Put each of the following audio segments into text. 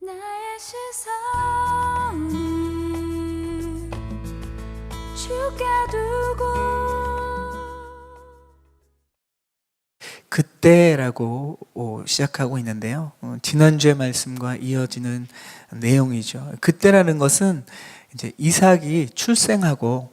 나의 시선을 주께 두고 그때라고 시작하고 있는데요. 지난주의 말씀과 이어지는 내용이죠. 그때라는 것은 이제 이삭이 출생하고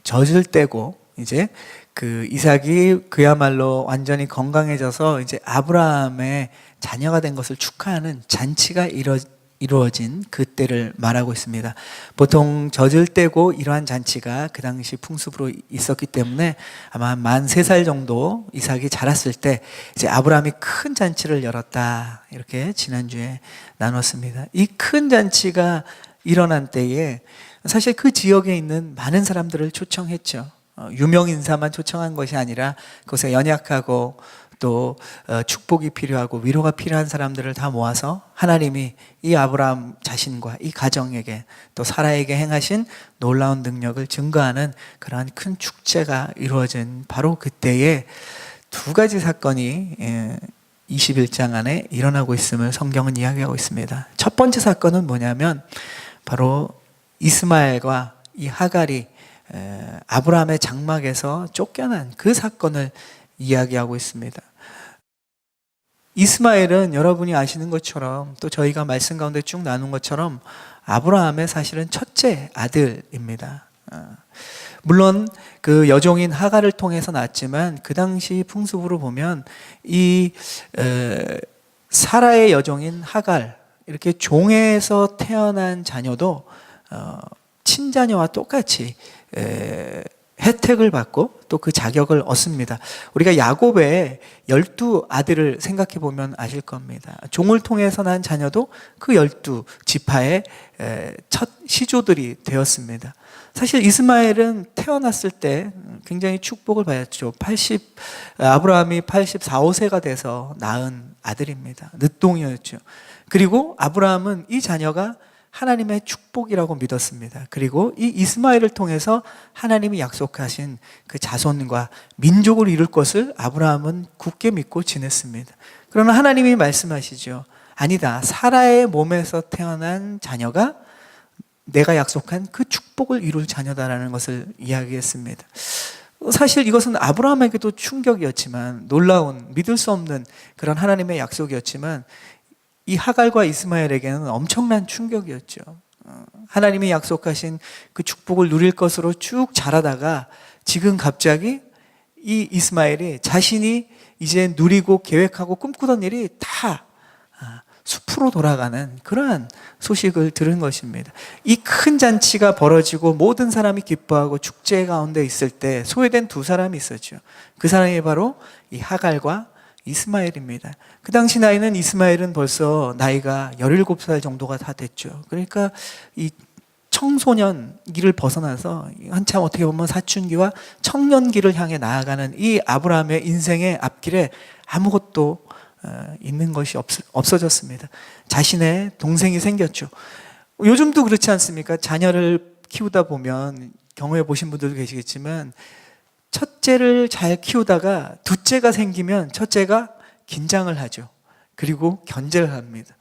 젖을 떼고 이제 그 이삭이 그야말로 완전히 건강해져서 이제 아브라함의 자녀가 된 것을 축하하는 잔치가 이루어진 그때를 말하고 있습니다. 보통 젖을 떼고 이러한 잔치가 그 당시 풍습으로 있었기 때문에 아마 만 3살 정도 이삭이 자랐을 때 이제 아브라함이 큰 잔치를 열었다, 이렇게 지난주에 나눴습니다. 이 큰 잔치가 일어난 때에 사실 그 지역에 있는 많은 사람들을 초청했죠. 유명 인사만 초청한 것이 아니라 그곳에 연약하고 또 축복이 필요하고 위로가 필요한 사람들을 다 모아서 하나님이 이 아브라함 자신과 이 가정에게 또 사라에게 행하신 놀라운 능력을 증거하는 그러한 큰 축제가 이루어진 바로 그때에 두 가지 사건이 21장 안에 일어나고 있음을 성경은 이야기하고 있습니다. 첫 번째 사건은 뭐냐면 바로 이스마엘과 이 하갈이 아브라함의 장막에서 쫓겨난 그 사건을 이야기하고 있습니다. 이스마엘은 여러분이 아시는 것처럼 또 저희가 말씀 가운데 쭉 나눈 것처럼 아브라함의 사실은 첫째 아들입니다. 물론 그 여종인 하갈을 통해서 낳았지만 그 당시 풍습으로 보면 이 사라의 여종인 하갈, 이렇게 종에서 태어난 자녀도 친자녀와 똑같이 혜택을 받고 또 그 자격을 얻습니다. 우리가 야곱의 12아들을 생각해 보면 아실 겁니다. 종을 통해서 난 자녀도 그 12지파의 첫 시조들이 되었습니다. 사실 이스마엘은 태어났을 때 굉장히 축복을 받았죠. 아브라함이 84, 5세가 돼서 낳은 아들입니다. 늦동이었죠. 그리고 아브라함은 이 자녀가 하나님의 축복이라고 믿었습니다. 그리고 이 이스마엘을 통해서 하나님이 약속하신 그 자손과 민족을 이룰 것을 아브라함은 굳게 믿고 지냈습니다. 그러나 하나님이 말씀하시죠. 아니다. 사라의 몸에서 태어난 자녀가 내가 약속한 그 축복을 이룰 자녀다라는 것을 이야기했습니다. 사실 이것은 아브라함에게도 충격이었지만, 놀라운, 믿을 수 없는 그런 하나님의 약속이었지만, 이 하갈과 이스마엘에게는 엄청난 충격이었죠. 하나님이 약속하신 그 축복을 누릴 것으로 쭉 자라다가 지금 갑자기 이 이스마엘이 자신이 이제 누리고 계획하고 꿈꾸던 일이 다 숲으로 돌아가는 그러한 소식을 들은 것입니다. 이 큰 잔치가 벌어지고 모든 사람이 기뻐하고 축제 가운데 있을 때 소외된 두 사람이 있었죠. 그 사람이 바로 이 하갈과 이스마엘입니다. 그 당시 나이는 이스마엘은 벌써 나이가 17살 정도가 다 됐죠. 그러니까 이 청소년기를 벗어나서 한참 어떻게 보면 사춘기와 청년기를 향해 나아가는 이 아브라함의 인생의 앞길에 아무것도 있는 것이 없어졌습니다. 자신의 동생이 생겼죠. 요즘도 그렇지 않습니까? 자녀를 키우다 보면 경험해 보신 분들도 계시겠지만 첫째를 잘 키우다가 둘째가 생기면 첫째가 긴장을 하죠. 그리고 견제를 합니다.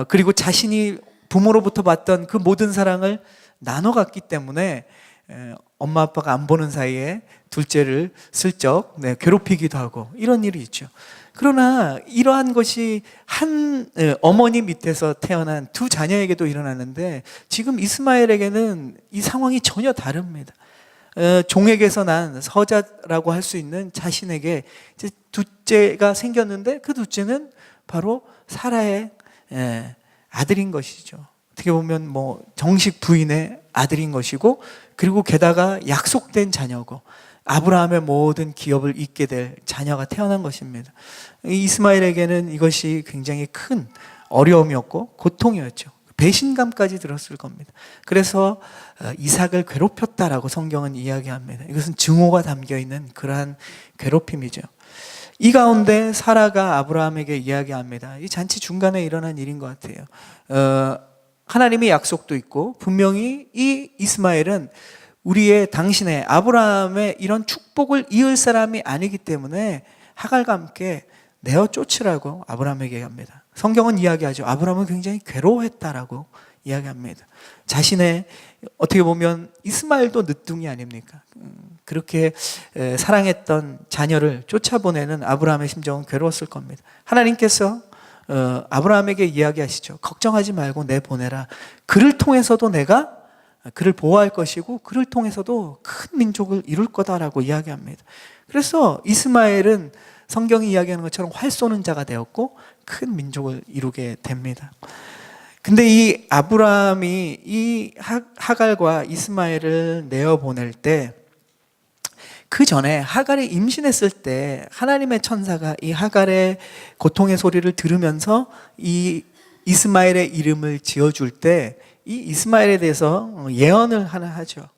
그리고 자신이 부모로부터 받던 그 모든 사랑을 나눠갔기 때문에 엄마 아빠가 안 보는 사이에 둘째를 슬쩍 괴롭히기도 하고 이런 일이 있죠. 그러나 이러한 것이 한 어머니 밑에서 태어난 두 자녀에게도 일어났는데 지금 이스마엘에게는 이 상황이 전혀 다릅니다. 종에게서 난 서자라고 할 수 있는 자신에게 이제 둘째가 생겼는데 그 둘째는 바로 사라의 아들인 것이죠. 어떻게 보면 뭐 정식 부인의 아들인 것이고, 그리고 게다가 약속된 자녀고 아브라함의 모든 기업을 잇게 될 자녀가 태어난 것입니다. 이스마엘에게는 이것이 굉장히 큰 어려움이었고 고통이었죠. 배신감까지 들었을 겁니다. 그래서 이삭을 괴롭혔다라고 성경은 이야기합니다. 이것은 증오가 담겨있는 그러한 괴롭힘이죠. 이 가운데 사라가 아브라함에게 이야기합니다. 이 잔치 중간에 일어난 일인 것 같아요. 하나님의 약속도 있고 분명히 이 이스마엘은 우리의 당신의 아브라함의 이런 축복을 이을 사람이 아니기 때문에 하갈과 함께 내어 쫓으라고 아브라함에게 합니다. 성경은 이야기하죠. 아브라함은 굉장히 괴로워했다라고 이야기합니다. 자신의 어떻게 보면 이스마엘도 늦둥이 아닙니까? 그렇게 사랑했던 자녀를 쫓아보내는 아브라함의 심정은 괴로웠을 겁니다. 하나님께서 아브라함에게 이야기하시죠. 걱정하지 말고 내보내라. 그를 통해서도 내가 그를 보호할 것이고 그를 통해서도 큰 민족을 이룰 거다라고 이야기합니다. 그래서 이스마엘은 성경이 이야기하는 것처럼 활 쏘는 자가 되었고 큰 민족을 이루게 됩니다. 근데 이 아브라함이 이 하갈과 이스마엘을 내어보낼 때 그 전에 하갈이 임신했을 때 하나님의 천사가 이 하갈의 고통의 소리를 들으면서 이 이스마엘의 이름을 지어줄 때 이 이스마엘에 대해서 예언을 하나 하죠.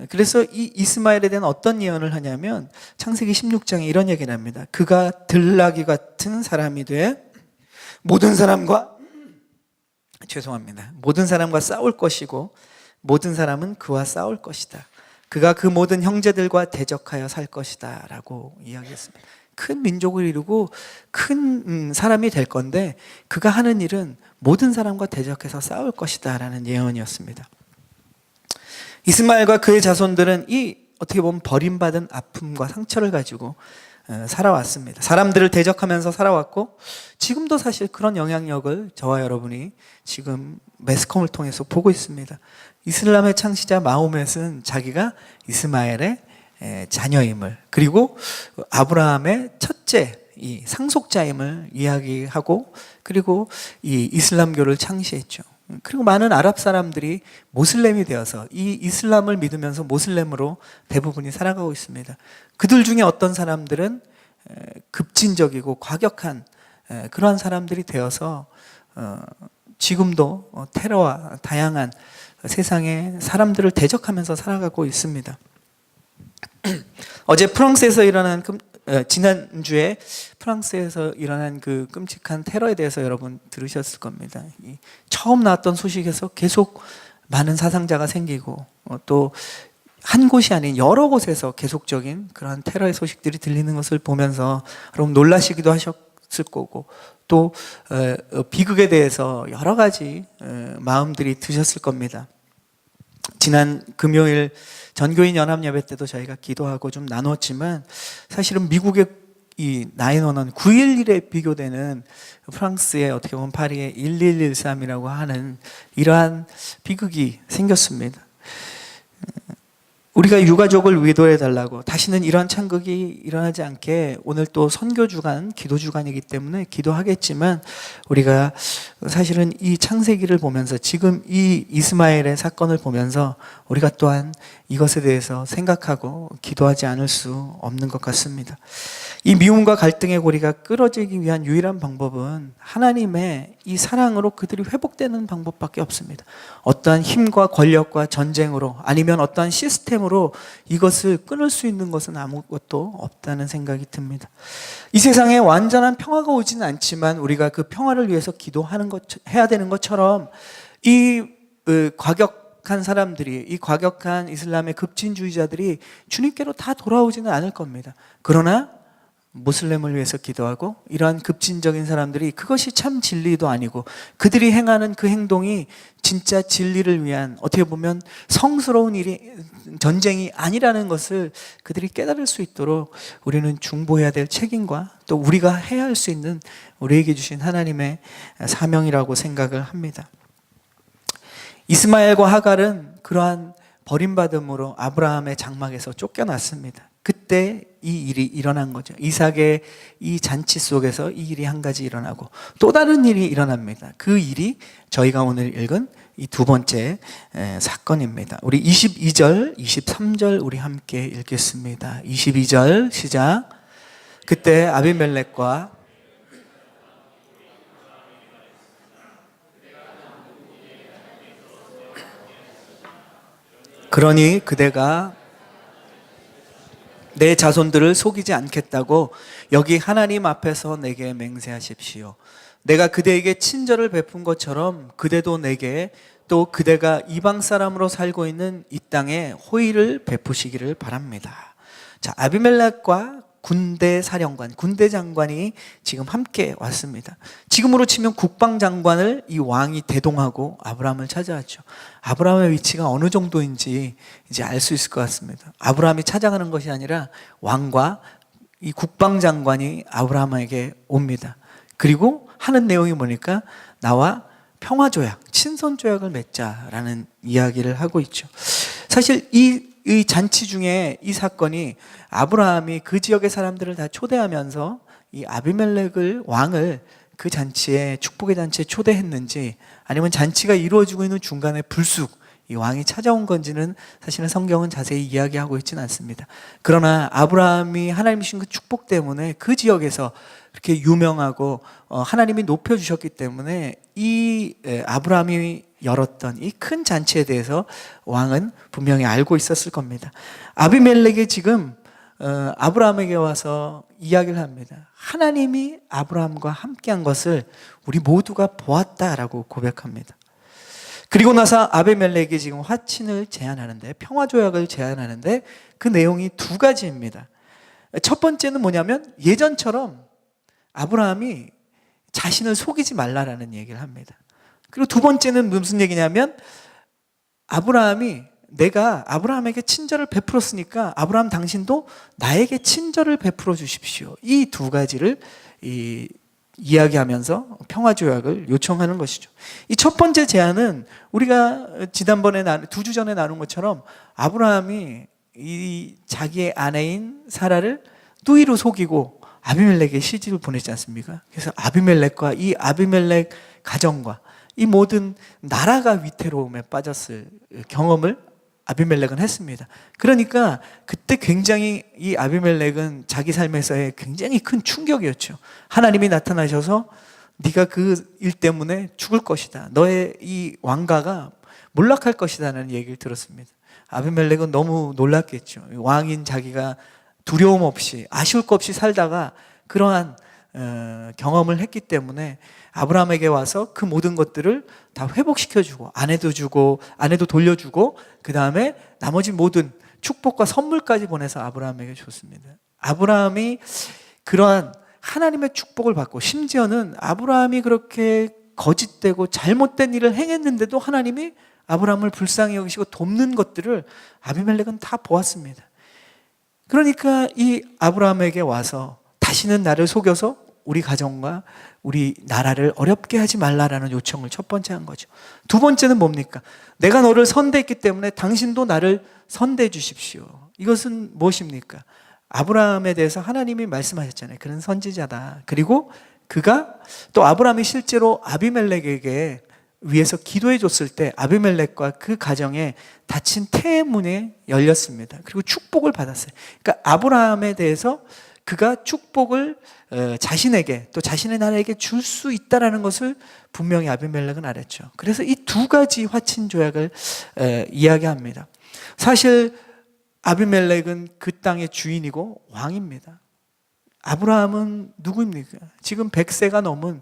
그래서 이 이스마엘에 대한 어떤 예언을 하냐면 창세기 16장에 이런 얘기를 합니다. 그가 들나귀 같은 사람이 돼 모든 사람과 싸울 것이고 모든 사람은 그와 싸울 것이다. 그가 그 모든 형제들과 대적하여 살 것이다 라고 이야기했습니다. 큰 민족을 이루고 큰 사람이 될 건데 그가 하는 일은 모든 사람과 대적해서 싸울 것이다 라는 예언이었습니다. 이스마엘과 그의 자손들은 이 어떻게 보면 버림받은 아픔과 상처를 가지고 살아왔습니다. 사람들을 대적하면서 살아왔고 지금도 사실 그런 영향력을 저와 여러분이 지금 매스컴을 통해서 보고 있습니다. 이슬람의 창시자 마호멧은 자기가 이스마엘의 자녀임을 그리고 아브라함의 첫째 이 상속자임을 이야기하고 그리고 이 이슬람교를 창시했죠. 그리고 많은 아랍 사람들이 모슬렘이 되어서 이 이슬람을 믿으면서 모슬렘으로 대부분이 살아가고 있습니다. 그들 중에 어떤 사람들은 급진적이고 과격한 그러한 사람들이 되어서 지금도 테러와 다양한 세상의 사람들을 대적하면서 살아가고 있습니다. 어제 프랑스에서 일어난 지난주에 프랑스에서 일어난 그 끔찍한 테러에 대해서 여러분 들으셨을 겁니다. 처음 나왔던 소식에서 계속 많은 사상자가 생기고 또 한 곳이 아닌 여러 곳에서 계속적인 그런 테러의 소식들이 들리는 것을 보면서 여러분 놀라시기도 하셨을 거고 또 비극에 대해서 여러 가지 마음들이 드셨을 겁니다. 지난 금요일 전교인 연합예배 때도 저희가 기도하고 좀 나눴지만 사실은 미국의 이 911, 9.11에 비교되는 프랑스의 어떻게 보면 파리의 1113이라고 하는 이러한 비극이 생겼습니다. 우리가 유가족을 위로해 달라고 다시는 이러한 창극이 일어나지 않게 오늘 또 선교 주간, 기도 주간이기 때문에 기도하겠지만 우리가 사실은 이 창세기를 보면서 지금 이 이스마엘의 사건을 보면서 우리가 또한 이것에 대해서 생각하고 기도하지 않을 수 없는 것 같습니다. 이 미움과 갈등의 고리가 끊어지기 위한 유일한 방법은 하나님의 이 사랑으로 그들이 회복되는 방법밖에 없습니다. 어떠한 힘과 권력과 전쟁으로 아니면 어떠한 시스템으로 이것을 끊을 수 있는 것은 아무것도 없다는 생각이 듭니다. 이 세상에 완전한 평화가 오지는 않지만 우리가 그 평화를 위해서 기도하는 것, 해야 되는 것처럼 이 과격한 사람들이, 이 과격한 이슬람의 급진주의자들이 주님께로 다 돌아오지는 않을 겁니다. 그러나 모슬렘을 위해서 기도하고 이러한 급진적인 사람들이 그것이 참 진리도 아니고 그들이 행하는 그 행동이 진짜 진리를 위한 어떻게 보면 성스러운 일이 전쟁이 아니라는 것을 그들이 깨달을 수 있도록 우리는 중보해야 될 책임과 또 우리가 해야 할 수 있는 우리에게 주신 하나님의 사명이라고 생각을 합니다. 이스마엘과 하갈은 그러한 버림받음으로 아브라함의 장막에서 쫓겨났습니다. 그때 이 일이 일어난 거죠. 이삭의 이 잔치 속에서 이 일이 한 가지 일어나고 또 다른 일이 일어납니다. 그 일이 저희가 오늘 읽은 이 두 번째 사건입니다. 우리 22절, 23절 우리 함께 읽겠습니다. 22절 시작. 그때 아비멜렉과 그러니 그대가 내 자손들을 속이지 않겠다고 여기 하나님 앞에서 내게 맹세하십시오. 내가 그대에게 친절을 베푼 것처럼 그대도 내게 또 그대가 이방 사람으로 살고 있는 이 땅에 호의를 베푸시기를 바랍니다. 자, 아비멜렉과 군대 사령관, 군대 장관이 지금 함께 왔습니다. 지금으로 치면 국방장관을 이 왕이 대동하고 아브라함을 찾아왔죠. 아브라함의 위치가 어느 정도인지 이제 알 수 있을 것 같습니다. 아브라함이 찾아가는 것이 아니라 왕과 이 국방장관이 아브라함에게 옵니다. 그리고 하는 내용이 뭐니까 나와 평화조약, 친선조약을 맺자라는 이야기를 하고 있죠. 사실 이 잔치 중에 이 사건이 아브라함이 그 지역의 사람들을 다 초대하면서 이 아비멜렉을 왕을 그 잔치에, 축복의 잔치에 초대했는지, 아니면 잔치가 이루어지고 있는 중간에 불쑥 이 왕이 찾아온 건지는 사실은 성경은 자세히 이야기하고 있지는 않습니다. 그러나 아브라함이 하나님 주신 그 축복 때문에 그 지역에서 그렇게 유명하고 하나님이 높여주셨기 때문에 이 아브라함이 열었던 이 큰 잔치에 대해서 왕은 분명히 알고 있었을 겁니다. 아비멜렉이 지금 아브라함에게 와서 이야기를 합니다. 하나님이 아브라함과 함께한 것을 우리 모두가 보았다라고 고백합니다. 그리고 나서 아비멜렉이 지금 화친을 제안하는데, 평화조약을 제안하는데 그 내용이 두 가지입니다. 첫 번째는 뭐냐면 예전처럼 아브라함이 자신을 속이지 말라라는 얘기를 합니다. 그리고 두 번째는 무슨 얘기냐면, 아브라함이 내가 아브라함에게 친절을 베풀었으니까 아브라함 당신도 나에게 친절을 베풀어 주십시오. 이 두 가지를 이야기하면서 평화조약을 요청하는 것이죠. 이 첫 번째 제안은 우리가 지난번에 두 주 전에 나눈 것처럼 아브라함이 이 자기의 아내인 사라를 누이로 속이고 아비멜렉에 시집을 보냈지 않습니까? 그래서 아비멜렉과 이 아비멜렉 가정과 이 모든 나라가 위태로움에 빠졌을 경험을 아비멜렉은 했습니다. 그러니까 그때 굉장히 이 아비멜렉은 자기 삶에서의 굉장히 큰 충격이었죠. 하나님이 나타나셔서 네가 그 일 때문에 죽을 것이다, 너의 이 왕가가 몰락할 것이다라는 얘기를 들었습니다. 아비멜렉은 너무 놀랐겠죠. 왕인 자기가 두려움 없이, 아쉬울 것 없이 살다가 그러한 경험을 했기 때문에 아브라함에게 와서 그 모든 것들을 다 회복시켜주고, 아내도 주고, 아내도 돌려주고, 그 다음에 나머지 모든 축복과 선물까지 보내서 아브라함에게 줬습니다. 아브라함이 그러한 하나님의 축복을 받고, 심지어는 아브라함이 그렇게 거짓되고 잘못된 일을 행했는데도 하나님이 아브라함을 불쌍히 여기시고 돕는 것들을 아비멜렉은 다 보았습니다. 그러니까 이 아브라함에게 와서 다시는 나를 속여서 우리 가정과 우리 나라를 어렵게 하지 말라라는 요청을 첫 번째 한 거죠. 두 번째는 뭡니까? 내가 너를 선대했기 때문에 당신도 나를 선대해 주십시오. 이것은 무엇입니까? 아브라함에 대해서 하나님이 말씀하셨잖아요. 그는 선지자다. 그리고 그가 또 아브라함이 실제로 아비멜렉에게 위해서 기도해 줬을 때 아비멜렉과 그 가정에 닫힌 태의 문이 열렸습니다. 그리고 축복을 받았어요. 그러니까 아브라함에 대해서 그가 축복을 자신에게 또 자신의 나라에게 줄 수 있다는 것을 분명히 아비멜렉은 알았죠. 그래서 이 두 가지 화친 조약을 이야기합니다. 사실 아비멜렉은 그 땅의 주인이고 왕입니다. 아브라함은 누구입니까? 지금 100세가 넘은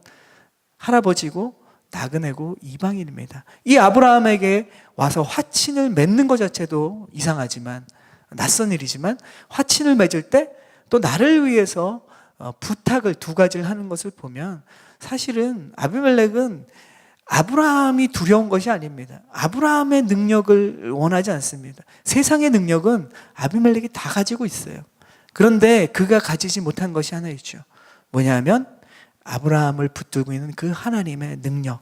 할아버지고 나그네고 이방인입니다. 이 아브라함에게 와서 화친을 맺는 것 자체도 이상하지만, 낯선 일이지만, 화친을 맺을 때 또 나를 위해서 부탁을 두 가지를 하는 것을 보면, 사실은 아비멜렉은 아브라함이 두려운 것이 아닙니다. 아브라함의 능력을 원하지 않습니다. 세상의 능력은 아비멜렉이 다 가지고 있어요. 그런데 그가 가지지 못한 것이 하나 있죠. 뭐냐면 아브라함을 붙들고 있는 그 하나님의 능력.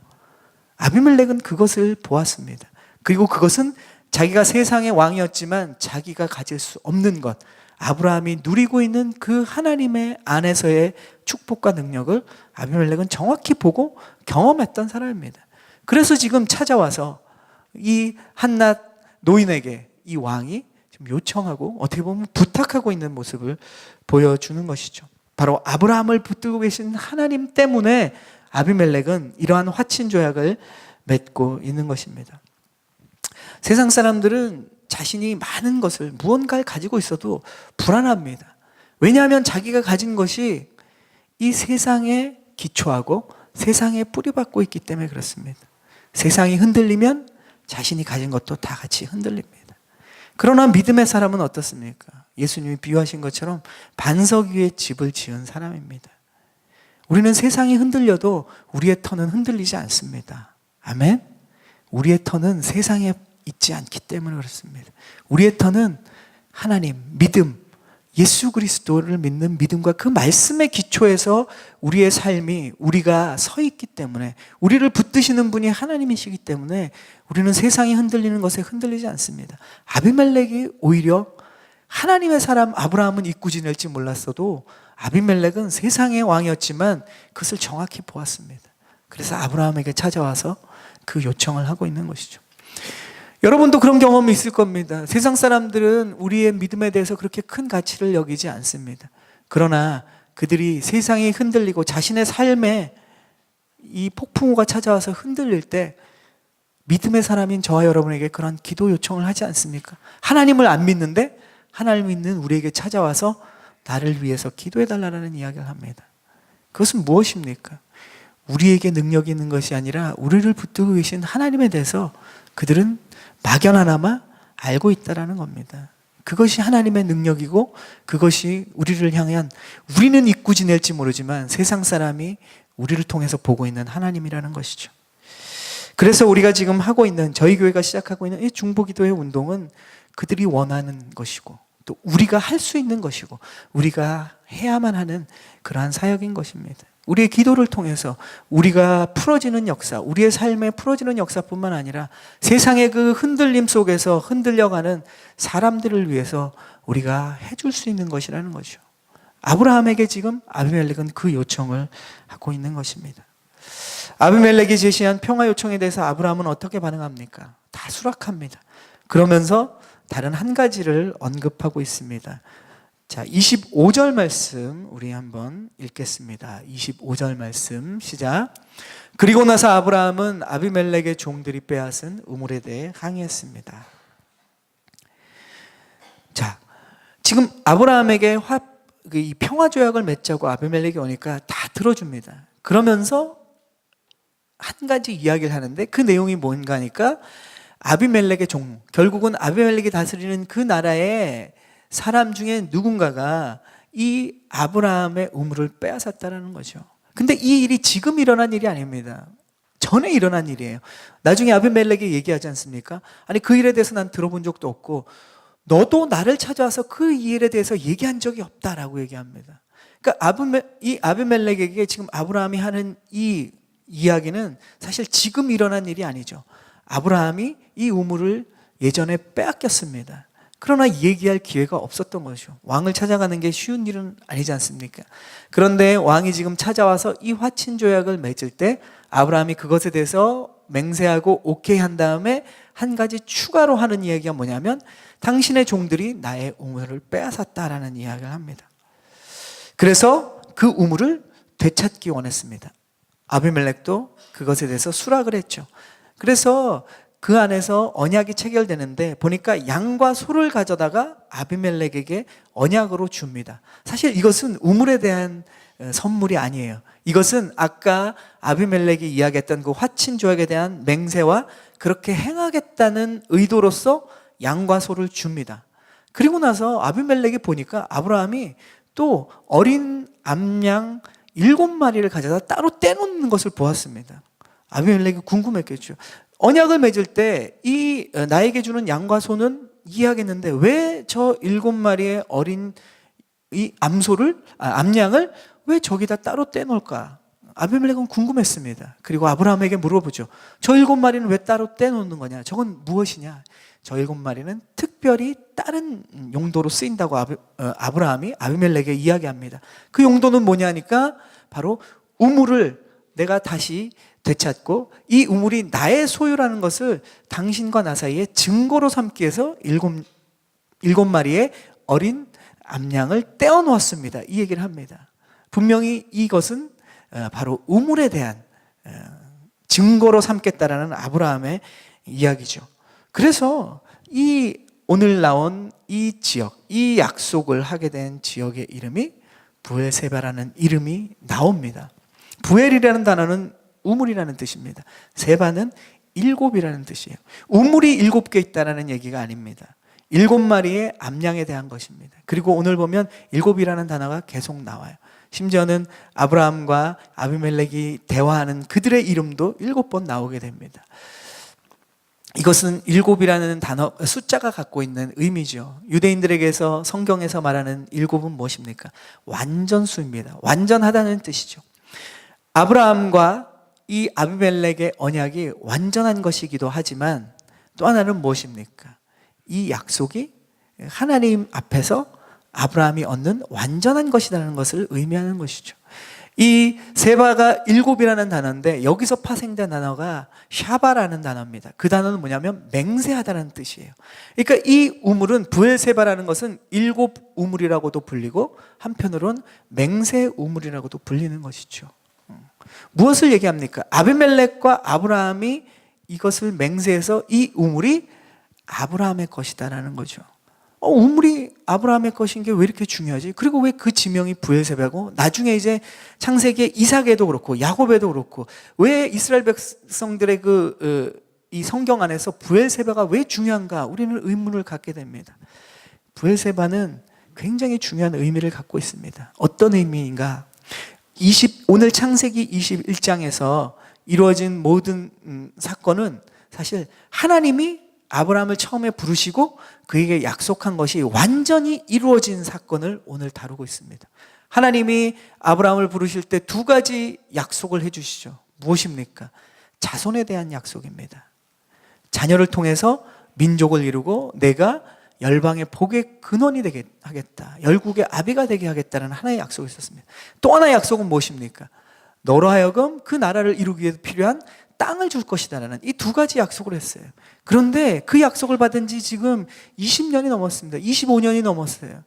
아비멜렉은 그것을 보았습니다. 그리고 그것은 자기가 세상의 왕이었지만 자기가 가질 수 없는 것, 아브라함이 누리고 있는 그 하나님의 안에서의 축복과 능력을 아비멜렉은 정확히 보고 경험했던 사람입니다. 그래서 지금 찾아와서 이 한낱 노인에게 이 왕이 지금 요청하고 어떻게 보면 부탁하고 있는 모습을 보여주는 것이죠. 바로 아브라함을 붙들고 계신 하나님 때문에 아비멜렉은 이러한 화친 조약을 맺고 있는 것입니다. 세상 사람들은 자신이 많은 것을, 무언가를 가지고 있어도 불안합니다. 왜냐하면 자기가 가진 것이 이 세상에 기초하고 세상에 뿌리박고 있기 때문에 그렇습니다. 세상이 흔들리면 자신이 가진 것도 다 같이 흔들립니다. 그러나 믿음의 사람은 어떻습니까? 예수님이 비유하신 것처럼 반석 위에 집을 지은 사람입니다. 우리는 세상이 흔들려도 우리의 터는 흔들리지 않습니다. 아멘? 우리의 터는 세상에 있지 않기 때문에 그렇습니다. 우리의 터는 하나님, 믿음, 예수 그리스도를 믿는 믿음과 그 말씀의 기초에서 우리의 삶이 우리가 서 있기 때문에, 우리를 붙드시는 분이 하나님이시기 때문에 우리는 세상이 흔들리는 것에 흔들리지 않습니다. 아비멜렉이 오히려 하나님의 사람 아브라함은 잊고 지낼지 몰랐어도 아비멜렉은 세상의 왕이었지만 그것을 정확히 보았습니다. 그래서 아브라함에게 찾아와서 그 요청을 하고 있는 것이죠. 여러분도 그런 경험이 있을 겁니다. 세상 사람들은 우리의 믿음에 대해서 그렇게 큰 가치를 여기지 않습니다. 그러나 그들이 세상이 흔들리고 자신의 삶에 이 폭풍우가 찾아와서 흔들릴 때 믿음의 사람인 저와 여러분에게 그런 기도 요청을 하지 않습니까? 하나님을 안 믿는데 하나님 믿는 우리에게 찾아와서 나를 위해서 기도해달라는 이야기를 합니다. 그것은 무엇입니까? 우리에게 능력이 있는 것이 아니라 우리를 붙들고 계신 하나님에 대해서 그들은 막연하나마 알고 있다는 겁니다. 그것이 하나님의 능력이고 그것이 우리를 향한, 우리는 잊고 지낼지 모르지만 세상 사람이 우리를 통해서 보고 있는 하나님이라는 것이죠. 그래서 우리가 지금 하고 있는, 저희 교회가 시작하고 있는 이 중보기도의 운동은 그들이 원하는 것이고 또 우리가 할 수 있는 것이고 우리가 해야만 하는 그러한 사역인 것입니다. 우리의 기도를 통해서 우리가 풀어지는 역사, 우리의 삶에 풀어지는 역사뿐만 아니라 세상의 그 흔들림 속에서 흔들려가는 사람들을 위해서 우리가 해줄 수 있는 것이라는 거죠. 아브라함에게 지금 아비멜렉은 그 요청을 하고 있는 것입니다. 아비멜렉이 제시한 평화 요청에 대해서 아브라함은 어떻게 반응합니까? 다 수락합니다. 그러면서 다른 한 가지를 언급하고 있습니다. 자, 25절 말씀 우리 한번 읽겠습니다. 25절 말씀 시작. 그리고 나서 아브라함은 아비멜렉의 종들이 빼앗은 우물에 대해 항의했습니다. 자, 지금 아브라함에게 이 평화 조약을 맺자고 아비멜렉이 오니까 다 들어줍니다. 그러면서 한 가지 이야기를 하는데 그 내용이 뭔가 하니까 아비멜렉의 종, 결국은 아비멜렉이 다스리는 그 나라의 사람 중에 누군가가 이 아브라함의 우물을 빼앗았다는 거죠. 근데 이 일이 지금 일어난 일이 아닙니다. 전에 일어난 일이에요. 나중에 아비멜렉이 얘기하지 않습니까? 아니, 그 일에 대해서 난 들어본 적도 없고 너도 나를 찾아와서 그 일에 대해서 얘기한 적이 없다라고 얘기합니다. 그러니까 이 아비멜렉에게 지금 아브라함이 하는 이 이야기는 사실 지금 일어난 일이 아니죠. 아브라함이 이 우물을 예전에 빼앗겼습니다. 그러나 얘기할 기회가 없었던 거죠. 왕을 찾아가는 게 쉬운 일은 아니지 않습니까? 그런데 왕이 지금 찾아와서 이 화친 조약을 맺을 때 아브라함이 그것에 대해서 맹세하고 오케이 한 다음에 한 가지 추가로 하는 이야기가 뭐냐면 당신의 종들이 나의 우물을 빼앗았다라는 이야기를 합니다. 그래서 그 우물을 되찾기 원했습니다. 아비멜렉도 그것에 대해서 수락을 했죠. 그래서 그 안에서 언약이 체결되는데 보니까 양과 소를 가져다가 아비멜렉에게 언약으로 줍니다. 사실 이것은 우물에 대한 선물이 아니에요. 이것은 아까 아비멜렉이 이야기했던 그 화친 조약에 대한 맹세와 그렇게 행하겠다는 의도로서 양과 소를 줍니다. 그리고 나서 아비멜렉이 보니까 아브라함이 또 어린 암양 7마리를 가져다 따로 떼놓는 것을 보았습니다. 아비멜렉이 궁금했겠죠. 언약을 맺을 때 이 나에게 주는 양과 소는 이해하겠는데 왜 저 7마리의 어린 이 암양을 왜 저기다 따로 떼놓을까? 아비멜렉은 궁금했습니다. 그리고 아브라함에게 물어보죠. 저 7마리는 왜 따로 떼놓는 거냐? 저건 무엇이냐? 저 7마리는 특별히 다른 용도로 쓰인다고 아브라함이 아비멜렉에게 이야기합니다. 그 용도는 뭐냐니까 바로 우물을 내가 다시 되찾고 이 우물이 나의 소유라는 것을 당신과 나 사이에 증거로 삼기 위해서 7마리의 어린 암양을 떼어 놓았습니다. 이 얘기를 합니다. 분명히 이것은 바로 우물에 대한 증거로 삼겠다라는 아브라함의 이야기죠. 그래서 이 오늘 나온 이 지역, 이 약속을 하게 된 지역의 이름이 부엘세바라는 이름이 나옵니다. 부엘이라는 단어는 우물이라는 뜻입니다. 세바는 7이라는 뜻이에요. 우물이 7개 있다는 얘기가 아닙니다. 7마리의 암양에 대한 것입니다. 그리고 오늘 보면 7이라는 단어가 계속 나와요. 심지어는 아브라함과 아비멜렉이 대화하는 그들의 이름도 7번 나오게 됩니다. 이것은 7이라는 단어, 숫자가 갖고 있는 의미죠. 유대인들에게서 성경에서 말하는 7은 무엇입니까? 완전수입니다. 완전하다는 뜻이죠. 아브라함과 이 아비멜렉의 언약이 완전한 것이기도 하지만 또 하나는 무엇입니까? 이 약속이 하나님 앞에서 아브라함이 얻는 완전한 것이라는 것을 의미하는 것이죠. 이 세바가 7이라는 단어인데 여기서 파생된 단어가 샤바라는 단어입니다. 그 단어는 뭐냐면 맹세하다는 뜻이에요. 그러니까 이 우물은 부엘세바라는 것은 7 우물이라고도 불리고 한편으로는 맹세 우물이라고도 불리는 것이죠. 무엇을 얘기합니까? 아비멜렉과 아브라함이 이것을 맹세해서 이 우물이 아브라함의 것이다라는 거죠. 우물이 아브라함의 것인 게 왜 이렇게 중요하지? 그리고 왜 그 지명이 부엘세바고 나중에 이제 창세기의 이삭에도 그렇고 야곱에도 그렇고 왜 이스라엘 백성들의 이 성경 안에서 부엘세바가 왜 중요한가? 우리는 의문을 갖게 됩니다. 부엘세바는 굉장히 중요한 의미를 갖고 있습니다. 어떤 의미인가? 오늘 창세기 21장에서 이루어진 모든 사건은 사실 하나님이 아브라함을 처음에 부르시고 그에게 약속한 것이 완전히 이루어진 사건을 오늘 다루고 있습니다. 하나님이 아브라함을 부르실 때 2가지 약속을 해주시죠. 무엇입니까? 자손에 대한 약속입니다. 자녀를 통해서 민족을 이루고 내가 열방의 복의 근원이 되게 하겠다. 열국의 아비가 되게 하겠다는 하나의 약속이 있었습니다. 또 하나의 약속은 무엇입니까? 너로 하여금 그 나라를 이루기 위해 필요한 땅을 줄 것이다라는 이 2가지 약속을 했어요. 그런데 그 약속을 받은 지 지금 20년이 넘었습니다. 25년이 넘었어요.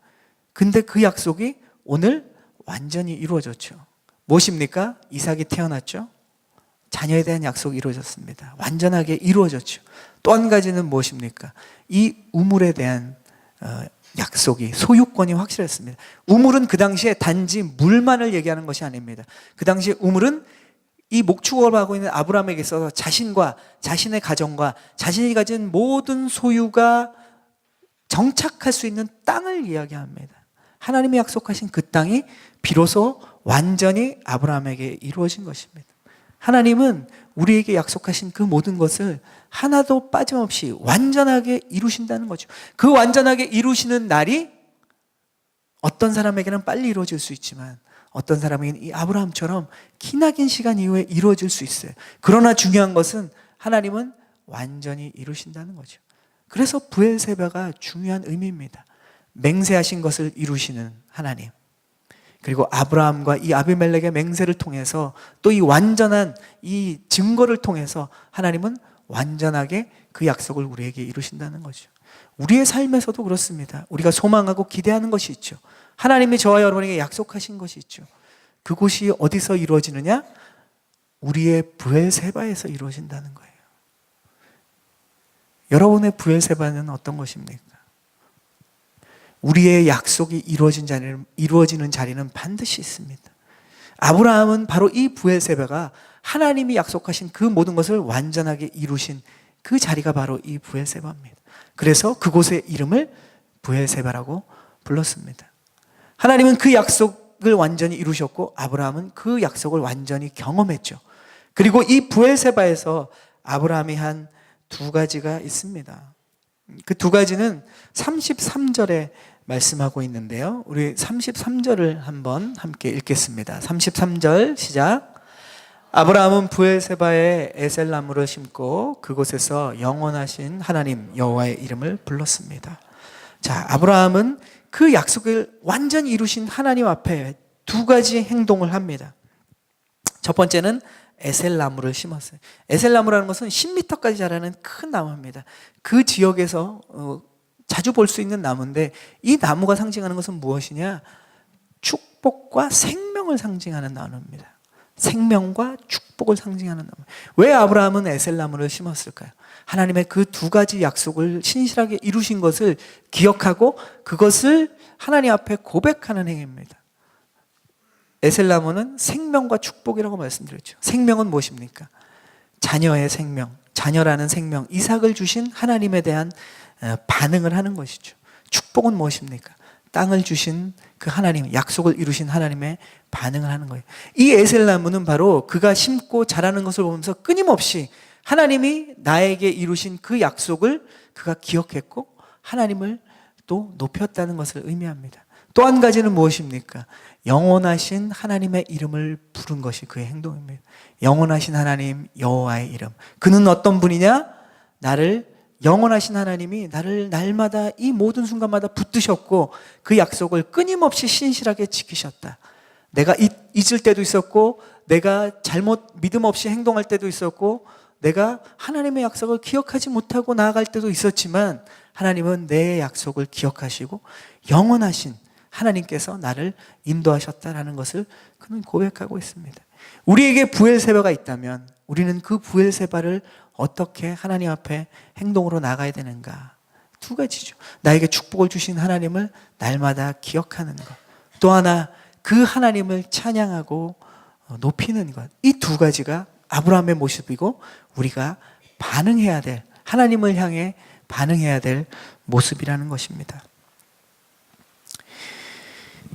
근데 그 약속이 오늘 완전히 이루어졌죠. 무엇입니까? 이삭이 태어났죠. 자녀에 대한 약속이 이루어졌습니다. 완전하게 이루어졌죠. 또 한 가지는 무엇입니까? 이 우물에 대한 약속이, 소유권이 확실했습니다. 우물은 그 당시에 단지 물만을 얘기하는 것이 아닙니다. 그 당시에 우물은 이 목축업을 하고 있는 아브라함에게 있어서 자신과 자신의 가정과 자신이 가진 모든 소유가 정착할 수 있는 땅을 이야기합니다. 하나님이 약속하신 그 땅이 비로소 완전히 아브라함에게 이루어진 것입니다. 하나님은 우리에게 약속하신 그 모든 것을 하나도 빠짐없이 완전하게 이루신다는 거죠. 그 완전하게 이루시는 날이 어떤 사람에게는 빨리 이루어질 수 있지만 어떤 사람에게는 이 아브라함처럼 기나긴 시간 이후에 이루어질 수 있어요. 그러나 중요한 것은 하나님은 완전히 이루신다는 거죠. 그래서 부엘세바가 중요한 의미입니다. 맹세하신 것을 이루시는 하나님, 그리고 아브라함과 이 아비멜렉의 맹세를 통해서 또 이 완전한 이 증거를 통해서 하나님은 완전하게 그 약속을 우리에게 이루신다는 거죠. 우리의 삶에서도 그렇습니다. 우리가 소망하고 기대하는 것이 있죠. 하나님이 저와 여러분에게 약속하신 것이 있죠. 그곳이 어디서 이루어지느냐? 우리의 부엘세바에서 이루어진다는 거예요. 여러분의 부엘세바는 어떤 것입니까? 우리의 약속이 이루어지는 자리는 반드시 있습니다. 아브라함은 바로 이 부엘세바가 하나님이 약속하신 그 모든 것을 완전하게 이루신 그 자리가 바로 이 부엘세바입니다. 그래서 그곳의 이름을 부엘세바라고 불렀습니다. 하나님은 그 약속을 완전히 이루셨고 아브라함은 그 약속을 완전히 경험했죠. 그리고 이 부엘세바에서 아브라함이 한 2가지가 있습니다. 그 2가지는 33절에 말씀하고 있는데요. 우리 33절을 한번 함께 읽겠습니다. 33절 시작. 아브라함은 부엘세바에 에셀나무를 심고 그곳에서 영원하신 하나님 여호와의 이름을 불렀습니다. 자, 아브라함은 그 약속을 완전히 이루신 하나님 앞에 2가지 행동을 합니다. 첫 번째는 에셀나무를 심었어요. 에셀나무라는 것은 10m까지 자라는 큰 나무입니다. 그 지역에서 자주 볼 수 있는 나무인데 이 나무가 상징하는 것은 무엇이냐? 축복과 생명을 상징하는 나무입니다. 생명과 축복을 상징하는 나무. 왜 아브라함은 에셀나무를 심었을까요? 하나님의 그 2가지 약속을 신실하게 이루신 것을 기억하고 그것을 하나님 앞에 고백하는 행위입니다. 에셀나무는 생명과 축복이라고 말씀드렸죠. 생명은 무엇입니까? 자녀의 생명, 자녀라는 생명, 이삭을 주신 하나님에 대한 반응을 하는 것이죠. 축복은 무엇입니까? 땅을 주신 그 하나님, 약속을 이루신 하나님의 반응을 하는 거예요. 이 에셀나무는 바로 그가 심고 자라는 것을 보면서 끊임없이 하나님이 나에게 이루신 그 약속을 그가 기억했고 하나님을 또 높였다는 것을 의미합니다. 또 한 가지는 무엇입니까? 영원하신 하나님의 이름을 부른 것이 그의 행동입니다. 영원하신 하나님 여호와의 이름. 그는 어떤 분이냐? 영원하신 하나님이 나를 날마다 이 모든 순간마다 붙드셨고 그 약속을 끊임없이 신실하게 지키셨다. 내가 잊을 때도 있었고 내가 잘못 믿음 없이 행동할 때도 있었고 내가 하나님의 약속을 기억하지 못하고 나아갈 때도 있었지만 하나님은 내 약속을 기억하시고 영원하신 하나님께서 나를 인도하셨다라는 것을 그는 고백하고 있습니다. 우리에게 부엘세바가 있다면 우리는 그 부엘세바를 어떻게 하나님 앞에 행동으로 나가야 되는가? 두 가지죠. 나에게 축복을 주신 하나님을 날마다 기억하는 것. 또 하나 그 하나님을 찬양하고 높이는 것. 이 두 가지가 아브라함의 모습이고 우리가 반응해야 될, 하나님을 향해 반응해야 될 모습이라는 것입니다.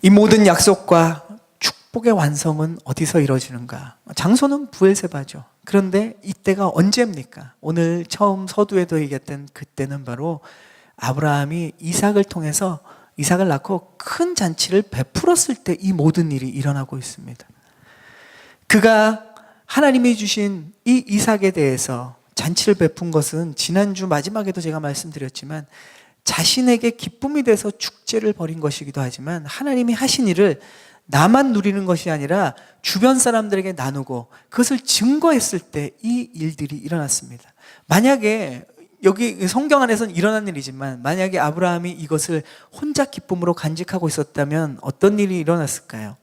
이 모든 약속과 축복의 완성은 어디서 이루어지는가? 장소는 부엘세바죠. 그런데 이때가 언제입니까? 오늘 처음 서두에도 얘기했던 그때는 바로 아브라함이 이삭을 통해서 이삭을 낳고 큰 잔치를 베풀었을 때 이 모든 일이 일어나고 있습니다. 그가 하나님이 주신 이 이삭에 대해서 잔치를 베푼 것은 지난주 마지막에도 제가 말씀드렸지만 자신에게 기쁨이 돼서 축제를 벌인 것이기도 하지만 하나님이 하신 일을 나만 누리는 것이 아니라 주변 사람들에게 나누고 그것을 증거했을 때 이 일들이 일어났습니다. 만약에 여기 성경 안에서는 일어난 일이지만 만약에 아브라함이 이것을 혼자 기쁨으로 간직하고 있었다면 어떤 일이 일어났을까요?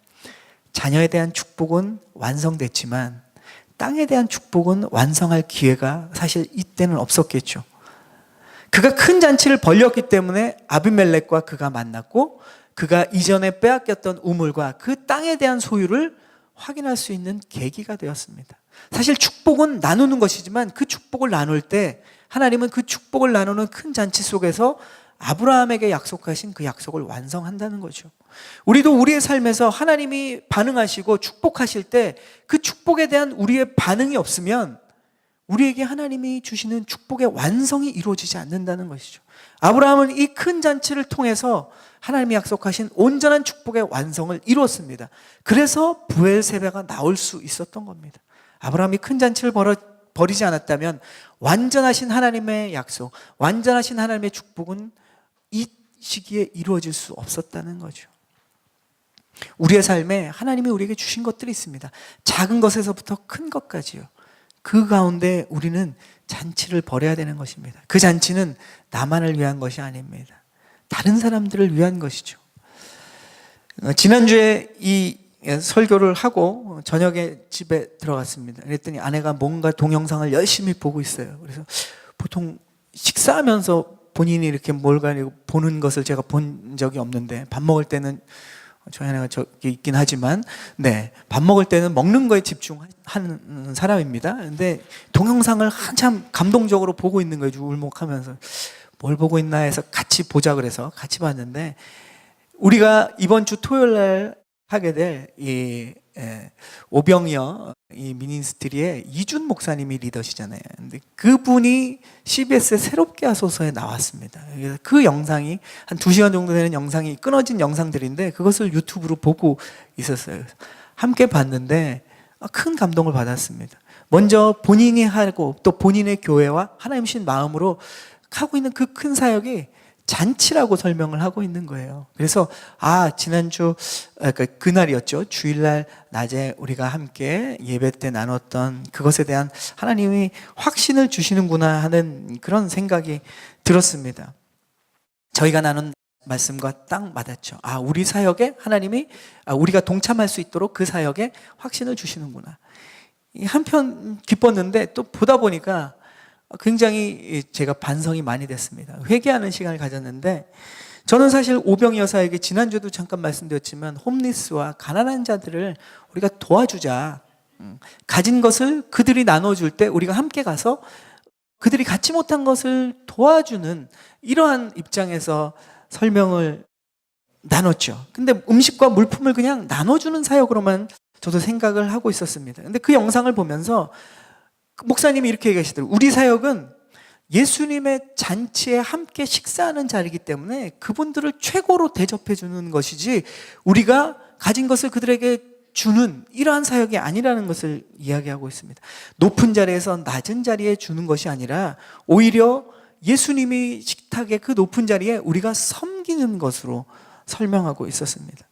자녀에 대한 축복은 완성됐지만 땅에 대한 축복은 완성할 기회가 사실 이때는 없었겠죠. 그가 큰 잔치를 벌였기 때문에 아비멜렉과 그가 만났고 그가 이전에 빼앗겼던 우물과 그 땅에 대한 소유를 확인할 수 있는 계기가 되었습니다. 사실 축복은 나누는 것이지만 그 축복을 나눌 때 하나님은 그 축복을 나누는 큰 잔치 속에서 아브라함에게 약속하신 그 약속을 완성한다는 거죠. 우리도 우리의 삶에서 하나님이 반응하시고 축복하실 때 그 축복에 대한 우리의 반응이 없으면 우리에게 하나님이 주시는 축복의 완성이 이루어지지 않는다는 것이죠. 아브라함은 이 큰 잔치를 통해서 하나님이 약속하신 온전한 축복의 완성을 이루었습니다. 그래서 부엘세바가 나올 수 있었던 겁니다. 아브라함이 큰 잔치를 벌이지 않았다면 완전하신 하나님의 약속, 완전하신 하나님의 축복은 이 시기에 이루어질 수 없었다는 거죠. 우리의 삶에 하나님이 우리에게 주신 것들이 있습니다. 작은 것에서부터 큰 것까지요. 그 가운데 우리는 잔치를 벌여야 되는 것입니다. 그 잔치는 나만을 위한 것이 아닙니다. 다른 사람들을 위한 것이죠. 지난주에 이 설교를 하고 저녁에 집에 들어갔습니다. 그랬더니 아내가 뭔가 동영상을 열심히 보고 있어요. 그래서 보통 식사하면서 본인이 이렇게 뭘가 보는 것을 제가 본 적이 없는데 밥 먹을 때는 저희 아내가 저기 있긴 하지만 밥 먹을 때는 먹는 거에 집중하는 사람입니다. 근데 동영상을 한참 감동적으로 보고 있는 거예요. 울먹하면서 뭘 보고 있나 해서 같이 보자 그래서 같이 봤는데 우리가 이번 주 토요일 날 하게 될 이 오병이어 이 미니스트리의 이준 목사님이 리더시잖아요. 근데 그분이 CBS에 새롭게 하소서에 나왔습니다. 그래서 그 영상이 한 2시간 정도 되는 영상이 끊어진 영상들인데 그것을 유튜브로 보고 있었어요. 함께 봤는데 큰 감동을 받았습니다. 먼저 본인이 하고 또 본인의 교회와 하나님 신 마음으로 하고 있는 그 큰 사역이 잔치라고 설명을 하고 있는 거예요. 그래서 지난주 그날이었죠. 주일날 낮에 우리가 함께 예배 때 나눴던 그것에 대한 하나님이 확신을 주시는구나 하는 그런 생각이 들었습니다. 저희가 나눈 말씀과 딱 맞았죠. 우리 사역에 하나님이 우리가 동참할 수 있도록 그 사역에 확신을 주시는구나. 한편 기뻤는데 또 보다 보니까 굉장히 제가 반성이 많이 됐습니다. 회개하는 시간을 가졌는데 저는 사실 오병이 여사에게 지난주도 잠깐 말씀드렸지만 홈리스와 가난한 자들을 우리가 도와주자. 가진 것을 그들이 나눠줄 때 우리가 함께 가서 그들이 갖지 못한 것을 도와주는 이러한 입장에서 설명을 나눴죠. 근데 음식과 물품을 그냥 나눠주는 사역으로만 저도 생각을 하고 있었습니다. 근데 그 영상을 보면서 목사님이 이렇게 얘기하시더라고요. 우리 사역은 예수님의 잔치에 함께 식사하는 자리이기 때문에 그분들을 최고로 대접해 주는 것이지 우리가 가진 것을 그들에게 주는 이러한 사역이 아니라는 것을 이야기하고 있습니다. 높은 자리에서 낮은 자리에 주는 것이 아니라 오히려 예수님이 식탁의 그 높은 자리에 우리가 섬기는 것으로 설명하고 있었습니다.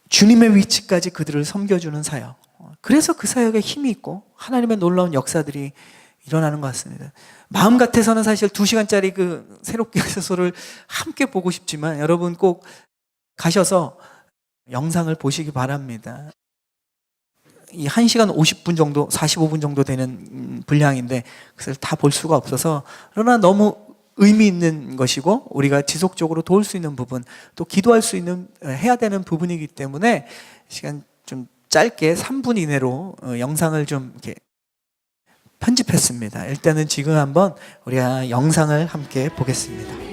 주님의 위치까지 그들을 섬겨주는 사역. 그래서 그 사역에 힘이 있고 하나님의 놀라운 역사들이 일어나는 것 같습니다. 마음 같아서는 사실 2시간짜리 그 새롭게 소설을 함께 보고 싶지만 여러분 꼭 가셔서 영상을 보시기 바랍니다. 이 1시간 50분 정도, 45분 정도 되는 분량인데 그것을 다 볼 수가 없어서 그러나 너무 의미 있는 것이고 우리가 지속적으로 도울 수 있는 부분 또 기도할 수 있는 해야 되는 부분이기 때문에 시간 좀 짧게 3분 이내로 영상을 좀 이렇게 편집했습니다. 일단은 지금 한번 우리가 영상을 함께 보겠습니다.